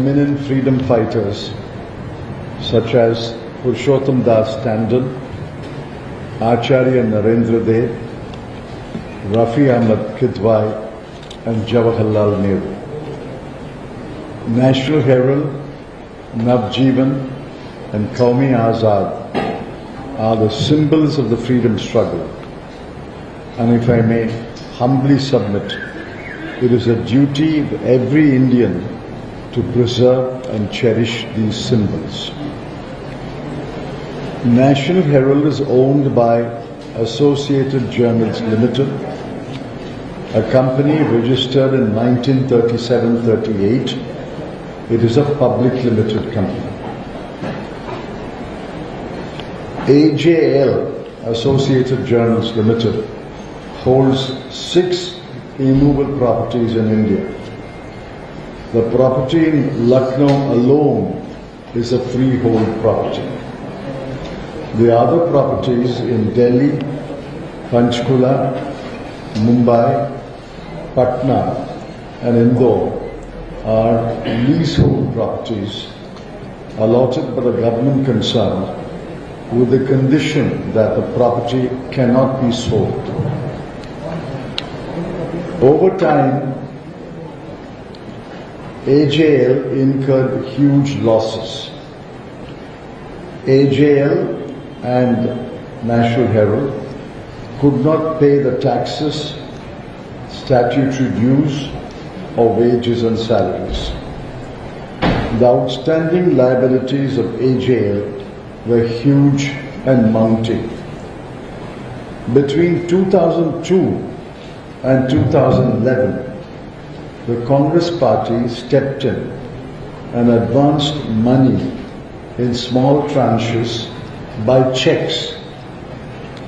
eminent freedom fighters such as Purushottam Das Tandon, Acharya Narendra Dev, Rafi Ahmad Kidwai and Jawaharlal Nehru. National Herald, Navjeevan and Qaumi Azad are the symbols of the freedom struggle. And if I may humbly submit, it is a duty of every Indian to preserve and cherish these symbols. National Herald is owned by Associated Journals Limited, a company registered in 1937-38. It is a public limited company. AJL, Associated Journals Limited, holds 6 immovable properties in India. The property in Lucknow alone is a freehold property. The other properties in Delhi, Panchkula, Mumbai, Patna and Indore are leasehold properties allotted by the government concerned with the condition that the property cannot be sold. Over time, AJL incurred huge losses. AJL and National Herald could not pay the taxes, statutory dues, or wages and salaries. The outstanding liabilities of AJL were huge and mounting. Between 2002 and 2011, the Congress party stepped in and advanced money in small tranches by checks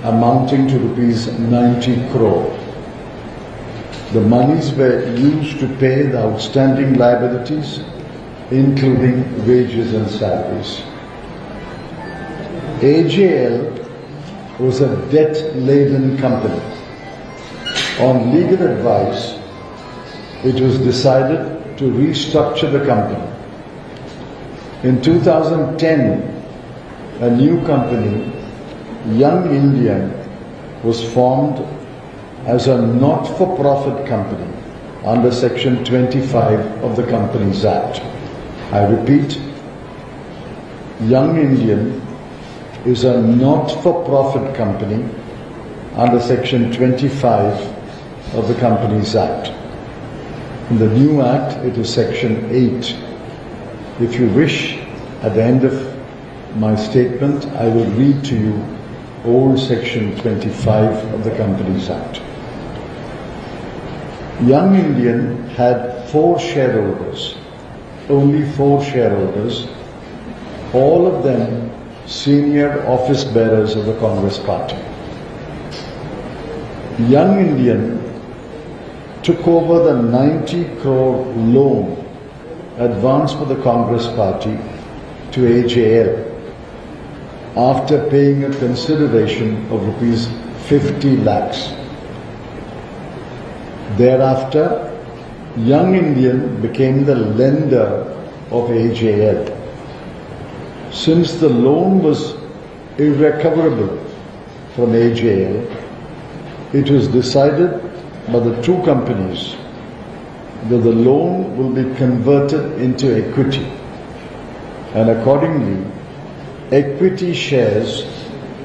amounting to rupees 90 crore. The monies were used to pay the outstanding liabilities, including wages and salaries. AJL was a debt-laden company. On legal advice, it was decided to restructure the company. In 2010, a new company, Young India, was formed as a not-for-profit company under Section 25 of the Companies Act. I repeat, Young Indian is a not-for-profit company under Section 25 of the Companies Act. In the new Act, it is Section 8. If you wish, at the end of my statement, I will read to you old Section 25 of the Companies Act. Young Indian had 4 shareholders, only 4 shareholders, all of them senior office bearers of the Congress party. Young Indian took over the 90 crore loan advanced by the Congress party to AJL after paying a consideration of rupees 50 lakhs. Thereafter, Young Indian became the lender of AJL. Since the loan was irrecoverable from AJL, it was decided by the two companies that the loan will be converted into equity, and accordingly, equity shares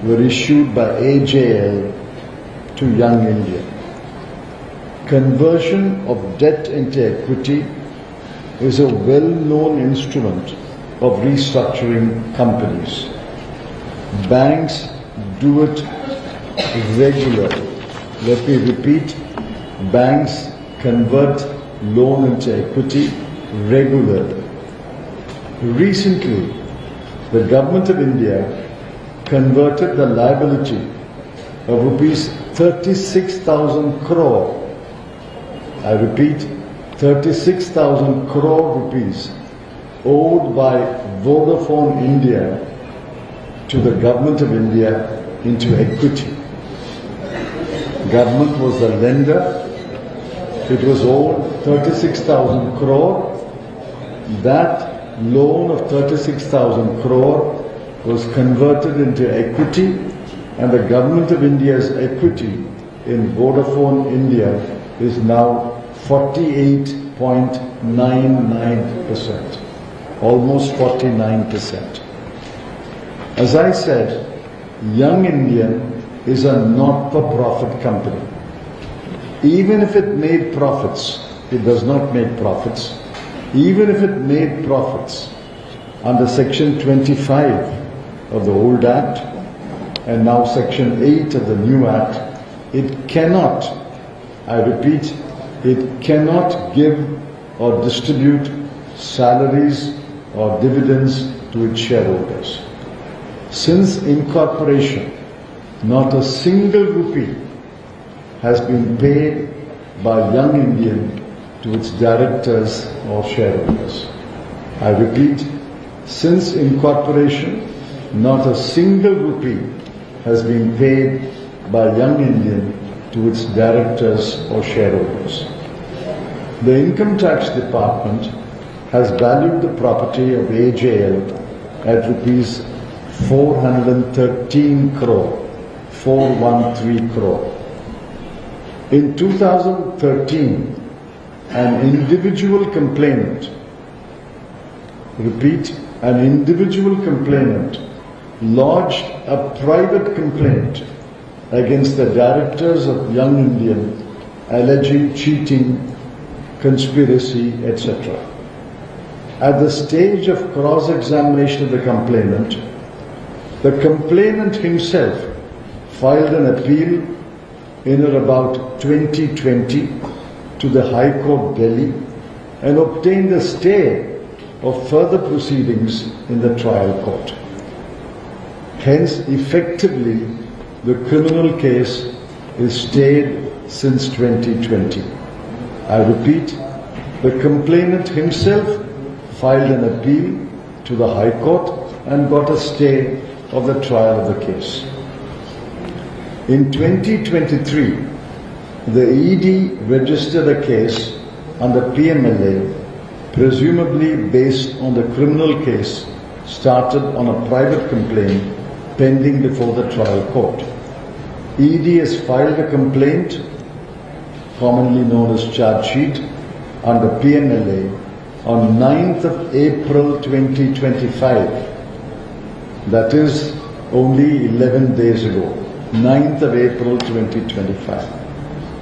were issued by AJL to Young India. Conversion of debt into equity is a well-known instrument of restructuring companies. Banks do it regularly. Let me repeat, banks convert loan into equity regularly. Recently, the Government of India converted the liability of rupees 36,000 crore, I repeat, 36,000 crore rupees owed by Vodafone India to the Government of India into equity. Government was the lender. It was owed 36,000 crore that loan of 36,000 crore was converted into equity, and the Government of India's equity in Vodafone India is now 48.99%, almost 49%. As I said, Young Indian is a not-for-profit company. Even if it made profits, it does not make profits. Even if it made profits under Section 25 of the old Act and now Section 8 of the new Act, it cannot, I repeat, it cannot give or distribute salaries or dividends to its shareholders. Since incorporation, not a single rupee has been paid by Young Indian to its directors or shareholders. I repeat, since incorporation, not a single rupee has been paid by Young Indian to its directors or shareholders. The Income Tax Department has valued the property of AJL at rupees 413 crore, 413 crore. In 2013, an individual complainant, repeat, an individual complainant lodged a private complaint against the directors of Young Indian alleging cheating, conspiracy, etc. At the stage of cross-examination of the complainant himself filed an appeal in or about 2020 to the High Court Delhi and obtained a stay of further proceedings in the trial court. Hence, effectively, the criminal case is stayed since 2020. I repeat, the complainant himself filed an appeal to the High Court and got a stay of the trial of the case. In 2023, the ED registered a case under PMLA, presumably based on the criminal case started on a private complaint pending before the trial court. ED has filed a complaint, commonly known as charge sheet, under PMLA on 9th of April 2025. That is only 11 days ago, 9th of April 2025.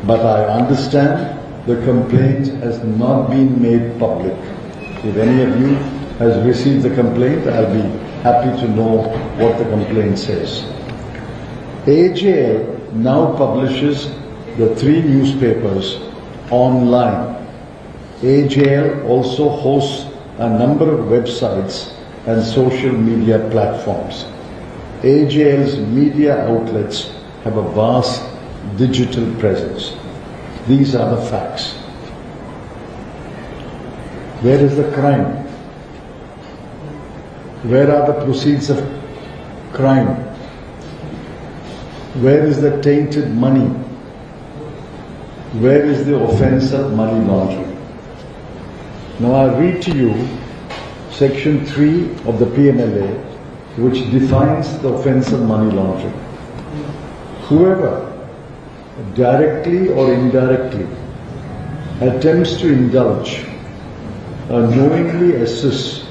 But I understand the complaint has not been made public. If any of you has received the complaint, I'll be happy to know what the complaint says. AJL now publishes the 3 newspapers online. AJL also hosts a number of websites and social media platforms. AJL's media outlets have a vast digital presence. These are the facts. Where is the crime? Where are the proceeds of crime? Where is the tainted money? Where is the offense of money laundering? Now I read to you Section 3 of the PMLA, which defines the offense of money laundering. Whoever, directly or indirectly, attempts to indulge, or knowingly assists,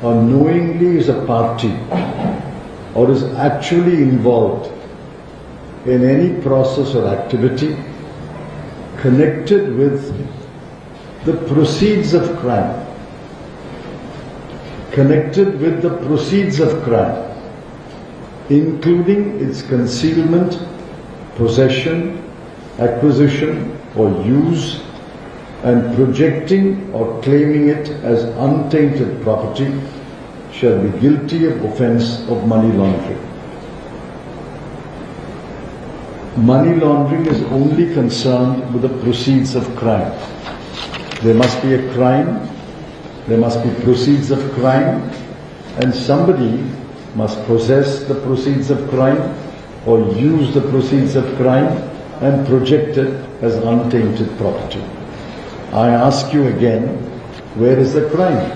or knowingly is a party, or is actually involved in any process or activity connected with the proceeds of crime, including its concealment, possession, acquisition or use, and projecting or claiming it as untainted property, shall be guilty of offense of money laundering. Money laundering is only concerned with the proceeds of crime. There must be a crime, there must be proceeds of crime, and somebody must possess the proceeds of crime or use the proceeds of crime and project it as untainted property. I ask you again, Where is the crime?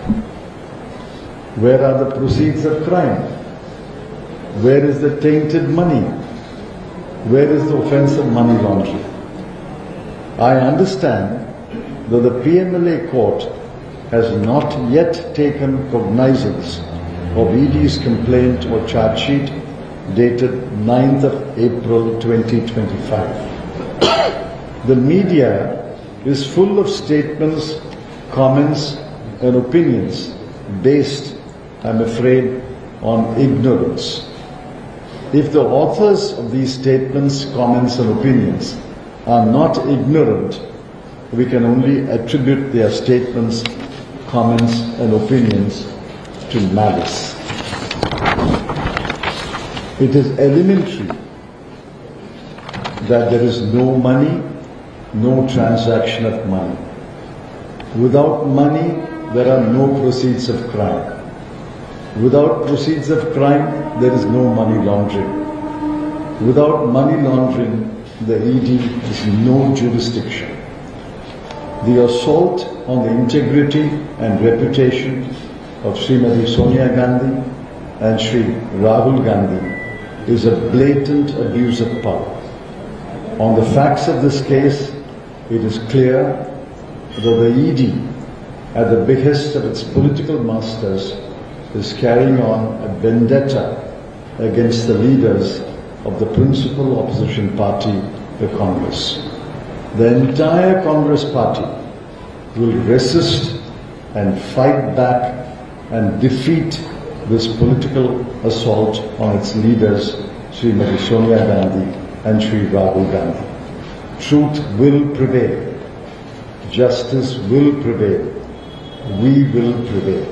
Where are the proceeds of crime? Where is the tainted money? Where is the offence of money laundering? I understand that the PMLA court has not yet taken cognizance of ED's complaint or charge sheet dated 9th of April 2025. The media is full of statements, comments and opinions based, I'm afraid, on ignorance. If the authors of these statements, comments and opinions are not ignorant, we can only attribute their statements, comments and opinions to malice. It is elementary that there is no money, no transaction of money. Without money, there are no proceeds of crime. Without proceeds of crime, there is no money laundering. Without money laundering, the ED has no jurisdiction. The assault on the integrity and reputation of Srimati Sonia Gandhi and Sri Rahul Gandhi is a blatant abuse of power. On the facts of this case, it is clear that the ED, at the behest of its political masters, is carrying on a vendetta against the leaders of the principal opposition party, the Congress. The entire Congress party will resist and fight back and defeat this political assault on its leaders, Srimati Sonia Gandhi and Sri Rahul Gandhi. Truth will prevail. Justice will prevail. We will prevail.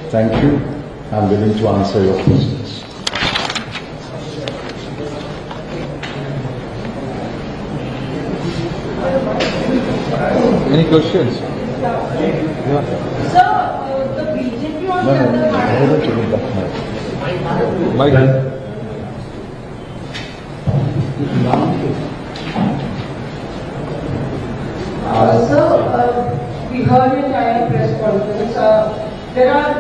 Thank you. I'm willing to answer your questions. Any questions? Yeah. So, the BJP on the other hand... Mike. We heard your entire press conference. There are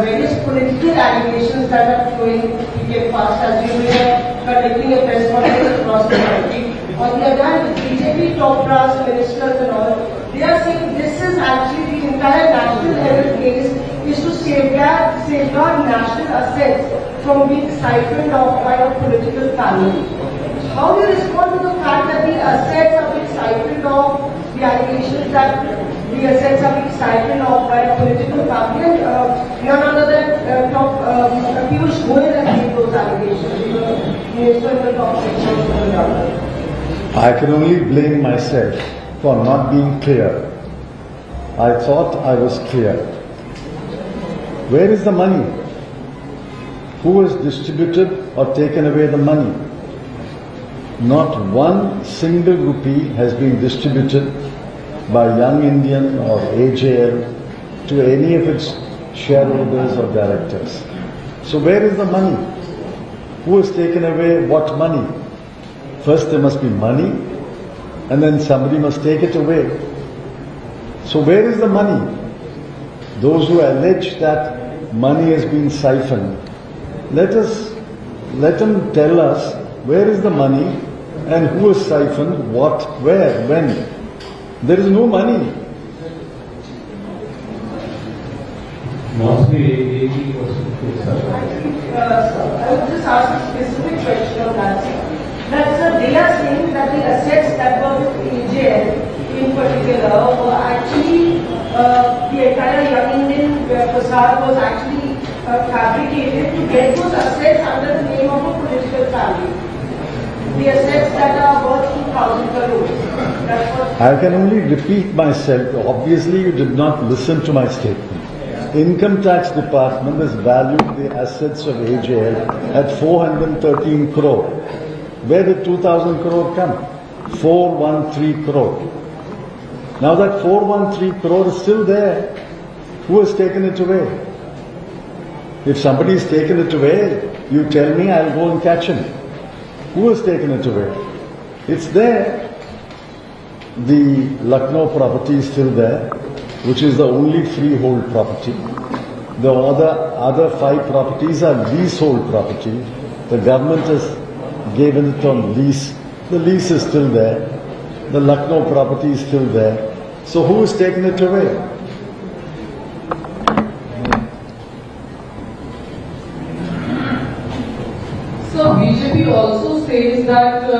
various political allegations that are flowing PK fast as we were conducting a press conference across the country. On the other hand, the BJP top brass ministers and all, they are saying this is actually the entire national level case is to safeguard national assets from being siphoned off by a political family. How do you respond to the fact that the assets are being siphoned off, the allegations that the assets are being siphoned off by a political family, and none other than Piyush Goyal has made those allegations, the Minister of the Top Section of the government? I can only blame myself for not being clear. I thought I was clear. Where is the money? Who has distributed or taken away the money? Not one single rupee has been distributed by Young Indian or AJL to any of its shareholders or directors. So where is the money? Who has taken away what money? First there must be money and then somebody must take it away. So where is the money? Those who allege that money has been siphoned, let them tell us where is the money and who has siphoned what, where, when. There is no money. I would just ask a specific question on that. That they are saying that the assets that were with AJL in particular were actually the entire Young Indian facade was actually fabricated to get those assets under the name of a political family. The assets that are worth 2,000 crores. That's what I can only repeat myself. Obviously, you did not listen to my statement. Income Tax Department has valued the assets of AJL at 413 crore. Where did 2,000 crore come? 413 crore. Now that 413 crore is still there. Who has taken it away? If somebody has taken it away, you tell me, I'll go and catch him. Who has taken it away? It's there. The Lucknow property is still there. which is the only freehold property. The other 5 properties are leasehold property. The government has given it on lease. The lease is still there. The Lucknow property is still there. So who has taken it away? So BJP also says that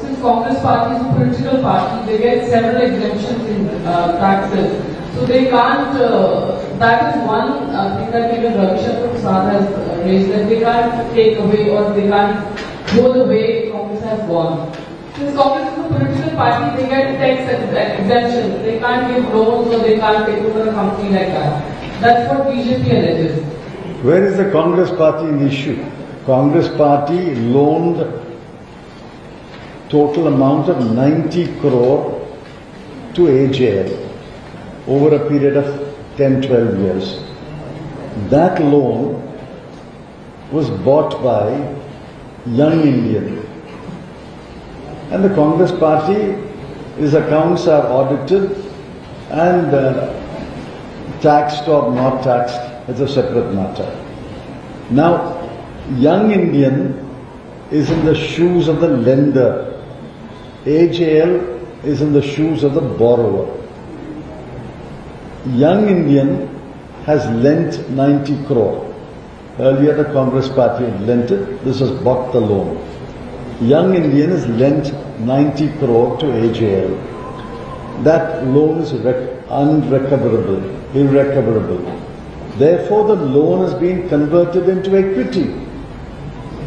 since Congress party is a political party, they get several exemptions in taxes. So they can't, that is one thing that even Ravi Shankar Prasad has raised, that they can't take away or they can't go the way Congress has gone. Since Congress is a political party, they get tax exemption. They can't give loans or they can't take over a company like that. That's what BJP alleges. Where is the Congress party in issue? Congress party loaned total amount of 90 crore to AJL over a period of 10-12 years. That loan was bought by Young Indian. And the Congress party, his accounts are audited and taxed or not taxed, it's a separate matter. Now, Young Indian is in the shoes of the lender. AJL is in the shoes of the borrower. Young Indian has lent 90 crore. Earlier the Congress party had lent it. This has bought the loan. Young Indian has lent 90 crore to AJL. That loan is unrecoverable, irrecoverable. Therefore, the loan has been converted into equity.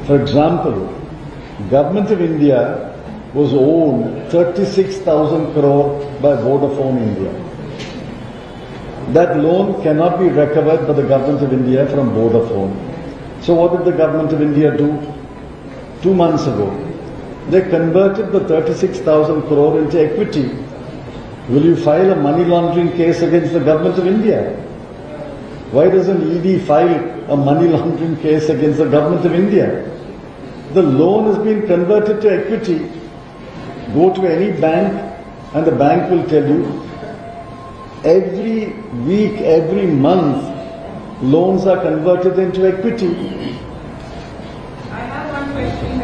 For example, Government of India was owed 36,000 crore by Vodafone India. That loan cannot be recovered by the Government of India from Vodafone. So what did the Government of India do? 2 months ago, they converted the 36,000 crore into equity. Will you file a money laundering case against the Government of India? Why doesn't ED file a money laundering case against the Government of India? The loan has been converted to equity. Go to any bank and the bank will tell you every week, every month, loans are converted into equity. I have one question.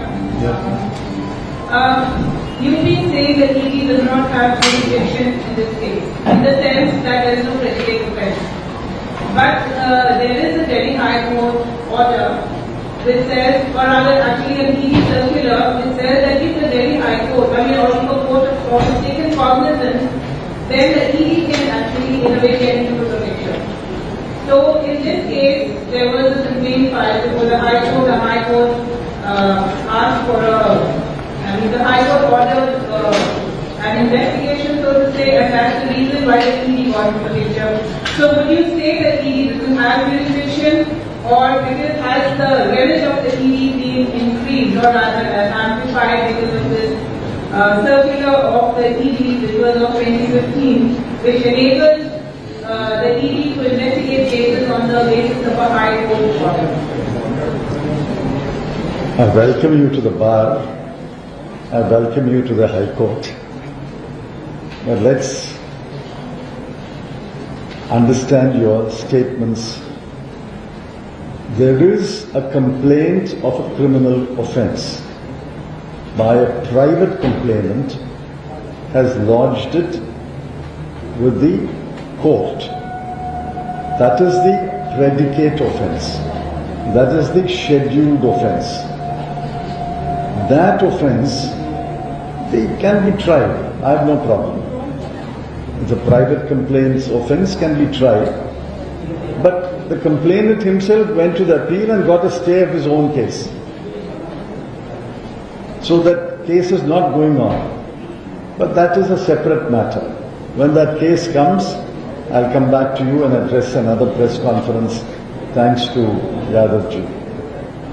You've been saying that ED does not have jurisdiction in this case, in the sense that there is no predicate offence. But there is a Delhi High Court order which says, or rather actually an ED circular which says that if the Delhi High Court, or the court has taken cognizance, then the ED can actually in a way get into protection. So in this case, there was a complaint filed before the High Court. The High Court asked for the High Court ordered an investigation, so to say, and that's the reason why the ED got into the picture. So would you say that ED doesn't have jurisdiction, or because has the relish of the ED been increased or rather amplified because of this circular of the ED, which was of 2015, which enables the ED to investigate cases on the basis of a High Court order? I welcome you to the bar. I welcome you to the High Court. But let's understand your statements. There is a complaint of a criminal offence by a private complainant has lodged it with the court. That is the predicate offence. That is the scheduled offence. That offence, it can be tried. I have no problem. The private complaint's offence can be tried. But the complainant himself went to the appeal and got a stay of his own case. So that case is not going on. But that is a separate matter. When that case comes, I'll come back to you and address another press conference, thanks to Yadavji.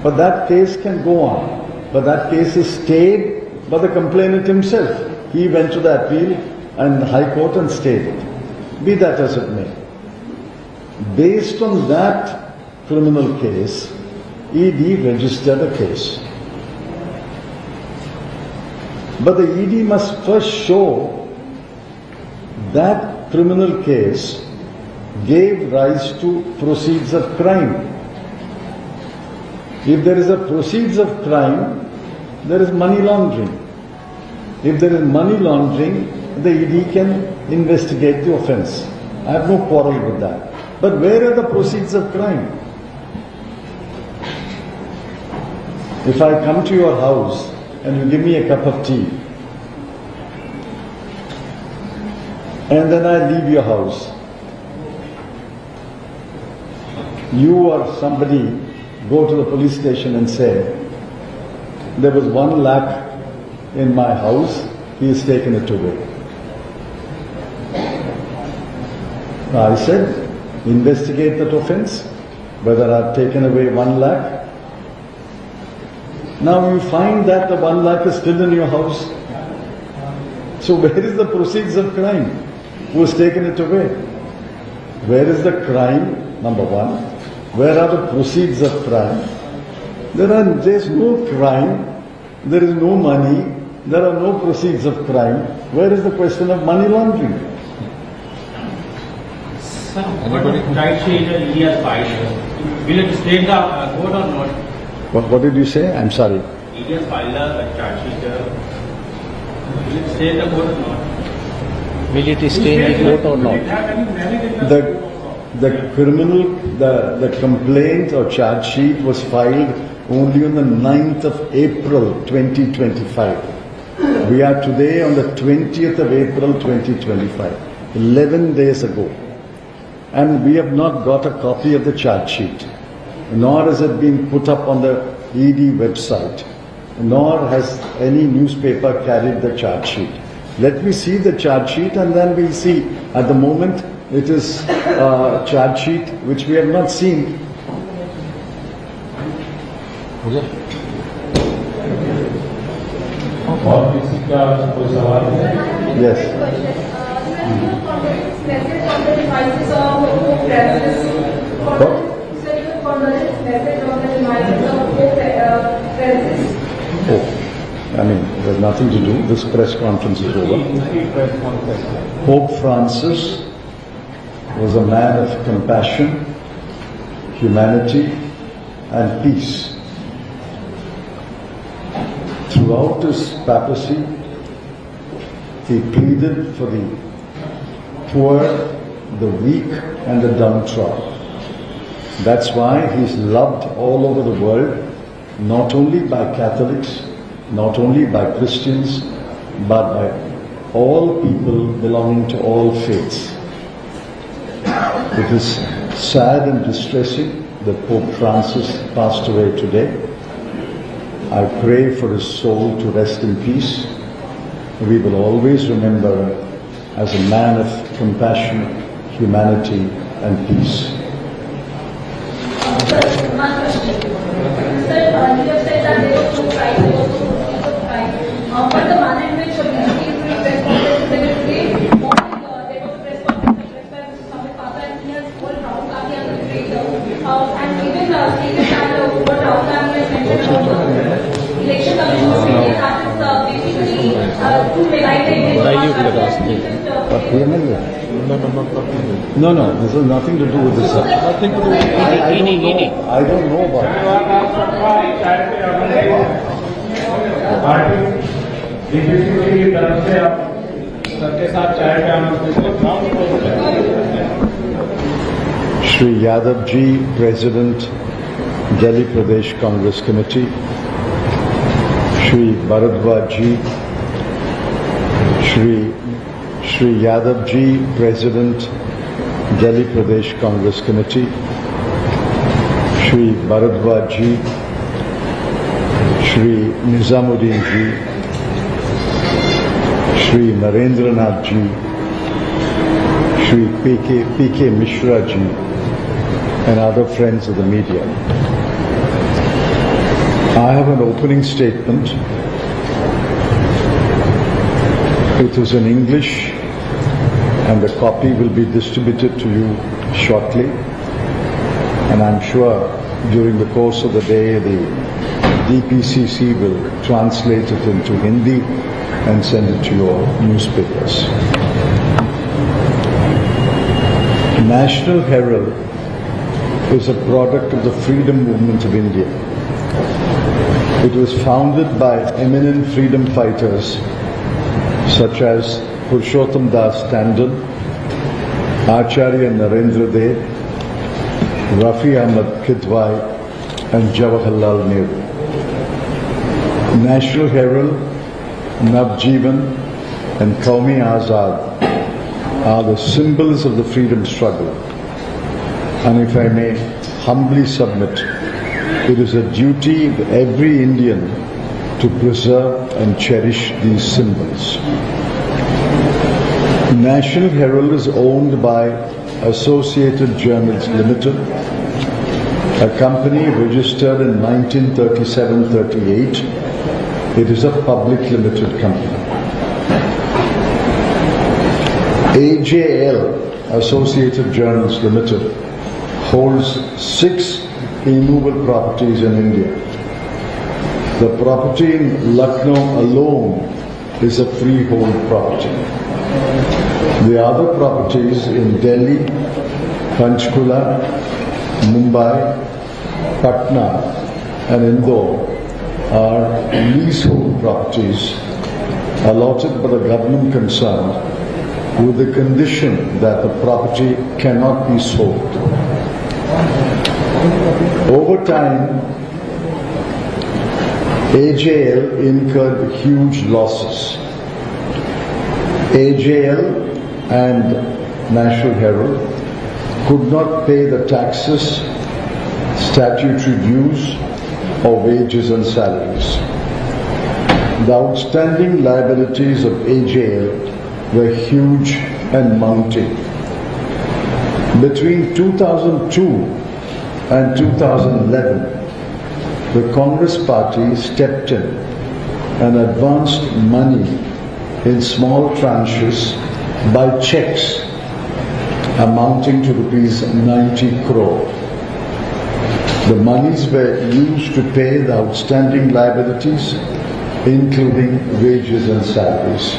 But that case can go on. But that case is stayed by the complainant himself. He went to the appeal and the High Court and stayed it. Be that as it may. Based on that criminal case, ED registered a case. But the ED must first show that criminal case gave rise to proceeds of crime. If there is a proceeds of crime, there is money laundering. If there is money laundering, the ED can investigate the offence. I have no quarrel with that. But where are the proceeds of crime? If I come to your house and you give me a cup of tea, and then I leave your house, you or somebody go to the police station and say, there was 1 lakh in my house, he has taken it away. I said, investigate that offence, whether I've taken away 1 lakh. Now you find that the 1 lakh is still in your house. So where is the proceeds of crime? Who has taken it away? Where is the crime, number one? Where are the proceeds of crime? There is no crime, there is no money, there are no proceeds of crime. Where is the question of money laundering? Anybody? Right sheet and India's filed. Will it stay in the court or not? What did you say? I'm sorry. India's filed a charge sheet. Will it stay in the court or not? Will it stay in the court or not? The criminal, the complaint or charge sheet was filed only on the 9th of April 2025. We are today on the 20th of April 2025, 11 days ago. And we have not got a copy of the charge sheet, nor has it been put up on the ED website, nor has any newspaper carried the charge sheet. Let me see the charge sheet and then we'll see. At the moment, it is a charge sheet which we have not seen. Okay. और किसी का कोई सवाल है? Yes. Oh, I mean, there's nothing to do. This press conference is over. Pope Francis was a man of compassion, humanity, and peace. Throughout his papacy, he pleaded for the poor, the weak, and the downtrodden. That's why he's loved all over the world, not only by Catholics, not only by Christians, but by all people belonging to all faiths. It is sad and distressing that Pope Francis passed away today. I pray for his soul to rest in peace. We will always remember him as a man of compassion, humanity, and peace. No, this has nothing to do with this. Nothing to do with I don't know about it. Shri Yadav Ji, President, Delhi Pradesh Congress Committee. Shri Bharadwaj Ji, Shri Yadav Ji, President, Delhi Pradesh Congress Committee. Shri Bharadwaj Ji, Shri Nizamuddin Ji, Shri Narendranath Ji, Shri P.K. Mishra Ji, and other friends of the media. I have an opening statement. It is in English and the copy will be distributed to you shortly. And I'm sure during the course of the day the DPCC will translate it into Hindi and send it to your newspapers. National Herald is a product of the freedom movement of India. It was founded by eminent freedom fighters such as Purushottam Das Tandon, Acharya Narendra Dev, Rafi Ahmad Kidwai and Jawaharlal Nehru. National Herald, Navjeevan and Qaumi Azad are the symbols of the freedom struggle. And if I may humbly submit, it is a duty of every Indian to preserve and cherish these symbols. National Herald is owned by Associated Journals Limited, a company registered in 1937-38. It is a public limited company. AJL, Associated Journals Limited, holds 6 immovable properties in India. The property in Lucknow alone is a freehold property. The other properties in Delhi, Panchkula, Mumbai, Patna and Indore are leasehold properties allotted by the government concerned with the condition that the property cannot be sold. Over time, AJL incurred huge losses. AJL and National Herald could not pay the taxes, statutory dues, or wages and salaries. The outstanding liabilities of AJL were huge and mounting. Between 2002 and 2011, the Congress party stepped in and advanced money in small tranches by checks amounting to rupees 90 crore. The monies were used to pay the outstanding liabilities, including wages and salaries.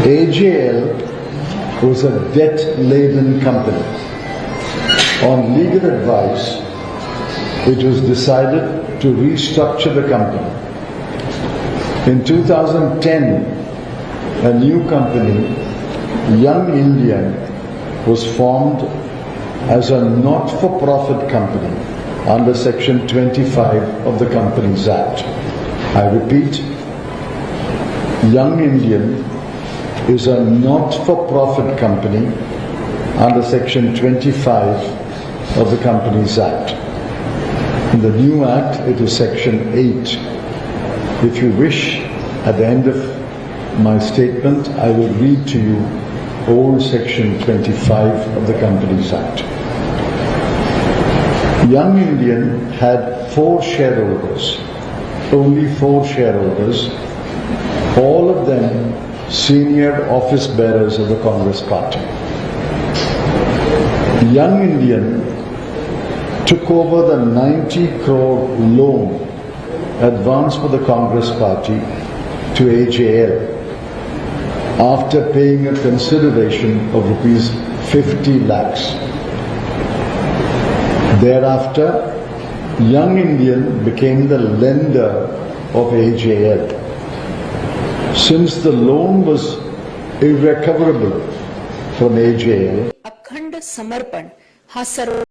AJL was a debt-laden company. On legal advice, it was decided to restructure the company. In 2010, a new company, Young Indian, was formed as a not-for-profit company under Section 25 of the Companies Act. I repeat, Young Indian is a not-for-profit company under Section 25 of the Companies Act. In the new Act, it is Section 8. If you wish, at the end of my statement, I will read to you old Section 25 of the Companies Act. Young Indian had 4 shareholders, only 4 shareholders, all of them senior office bearers of the Congress party. Young Indian took over the 90 crore loan advanced for the Congress party to AJL after paying a consideration of rupees 50 lakhs. Thereafter, Young Indian became the lender of AJL. Since the loan was irrecoverable from AJL, अखंड समर्पण हा सर्व